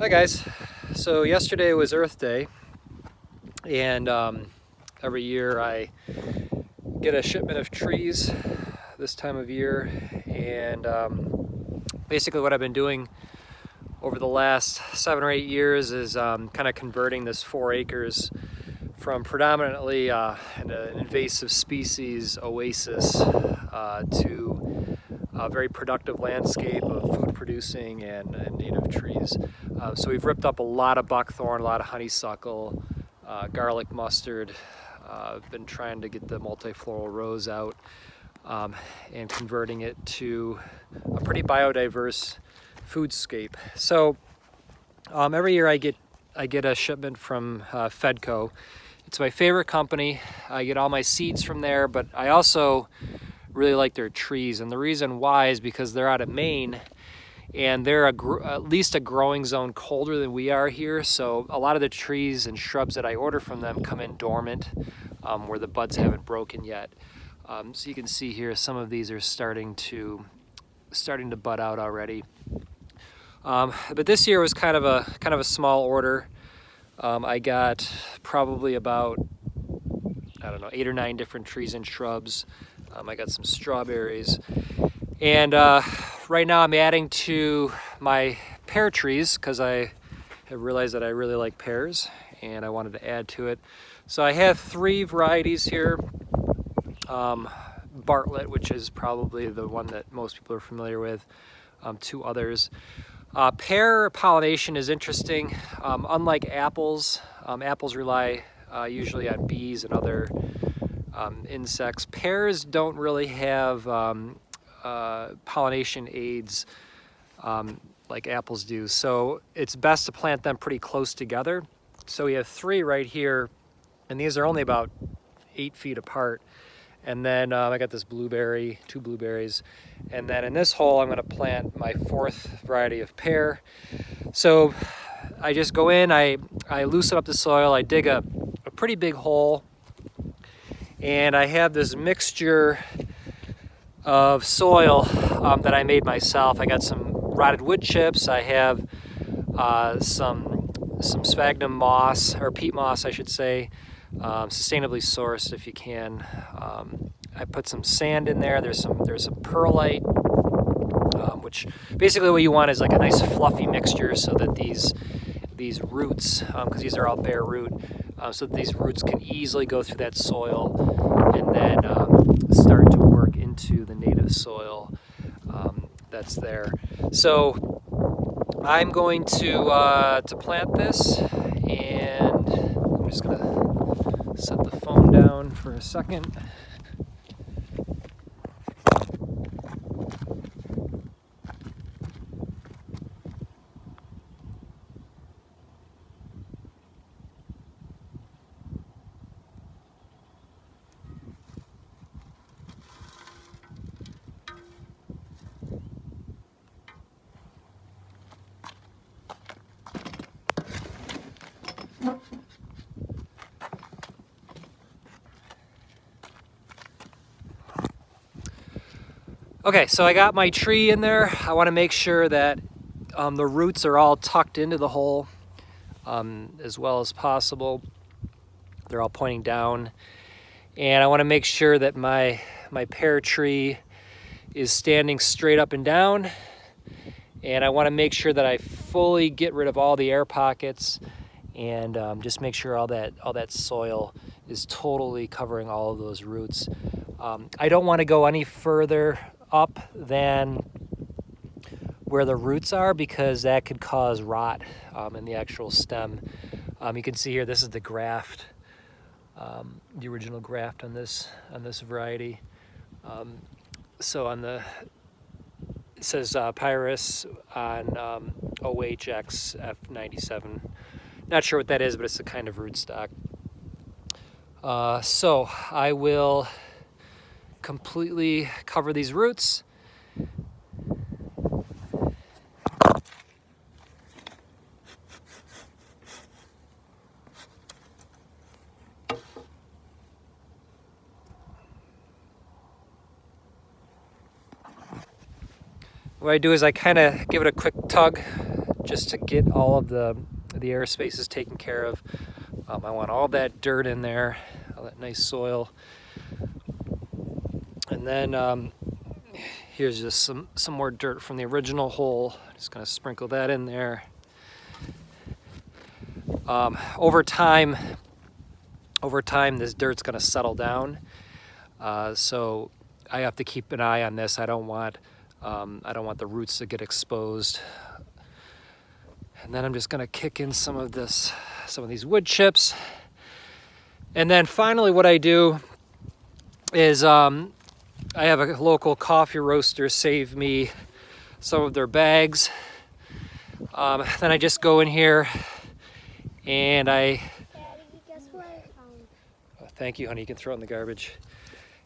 Hi guys. So yesterday was Earth Day, and every year I get a shipment of trees this time of year, and basically what I've been doing over the last 7 or 8 years is kind of converting this 4 acres from predominantly an invasive species oasis to a very productive landscape of food producing and native trees. So we've ripped up a lot of buckthorn, a lot of honeysuckle, garlic mustard. I've been trying to get the multifloral rose out and converting it to a pretty biodiverse foodscape. So every year I get a shipment from Fedco. It's my favorite company. I get all my seeds from there, but I also really like their trees, and the reason why is because they're out of Maine, and they're at least a growing zone colder than we are here. So a lot of the trees and shrubs that I order from them come in dormant, where the buds haven't broken yet. So you can see here some of these are starting to bud out already. But this year was kind of a small order. I got probably about, I don't know, 8 or 9 different trees and shrubs. I got some strawberries, and right now I'm adding to my pear trees because I have realized that I really like pears and I wanted to add to it. So I have 3 varieties here. Bartlett, which is probably the one that most people are familiar with, 2 others. Pear pollination is interesting. Unlike apples, apples rely usually on bees and other insects. Pears don't really have pollination aids like apples do, so it's best to plant them pretty close together. So we have 3 right here, and these are only about 8 feet apart. And then I got this blueberry, 2 blueberries, and then in this hole I'm going to plant my 4th variety of pear. So I just go in, I loosen up the soil, I dig a pretty big hole, and I have this mixture of soil that I made myself. I got some rotted wood chips, I have some sphagnum moss, or peat moss I should say, sustainably sourced if you can. I put some sand in there. There's some perlite, which basically what you want is like a nice fluffy mixture so that these roots, because these are all bare root, so that these roots can easily go through that soil and then start to work into the native soil that's there. So I'm going to plant this, and I'm just gonna set the phone down for a second. Okay, so I got my tree in there. I want to make sure that the roots are all tucked into the hole as well as possible. They're all pointing down. And I want to make sure that my pear tree is standing straight up and down. And I want to make sure that I fully get rid of all the air pockets and just make sure all that soil is totally covering all of those roots. I don't want to go any further up than where the roots are because that could cause rot in the actual stem. You can see here, this is the graft, the original graft on this variety. So it says Pyrus on OHXF97. Not sure what that is, but it's a kind of rootstock. So I will completely cover these roots. What I do is I kind of give it a quick tug just to get all of the air spaces taken care of. I want all that dirt in there, all that nice soil. And then here's just some more dirt from the original hole. Just gonna sprinkle that in there. Over time, this dirt's gonna settle down. So I have to keep an eye on this. I don't want the roots to get exposed. And then I'm just gonna kick in some of these wood chips. And then finally what I do is I have a local coffee roaster save me some of their bags. Then I just go in here and Daddy, guess what I found? thank you, honey, you can throw it in the garbage.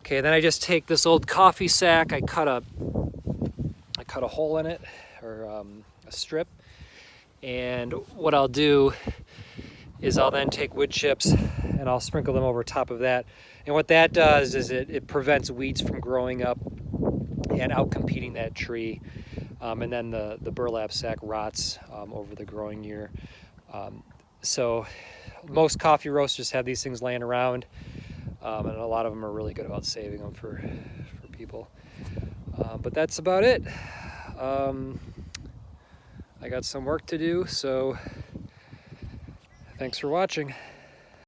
Okay, then I just take this old coffee sack, I cut a hole in it, or a strip, and what I'll do is I'll then take wood chips and I'll sprinkle them over top of that. And what that does is it prevents weeds from growing up and outcompeting that tree. And then the burlap sack rots over the growing year. So most coffee roasters have these things laying around, and a lot of them are really good about saving them for people. But that's about it. I got some work to do, so thanks for watching.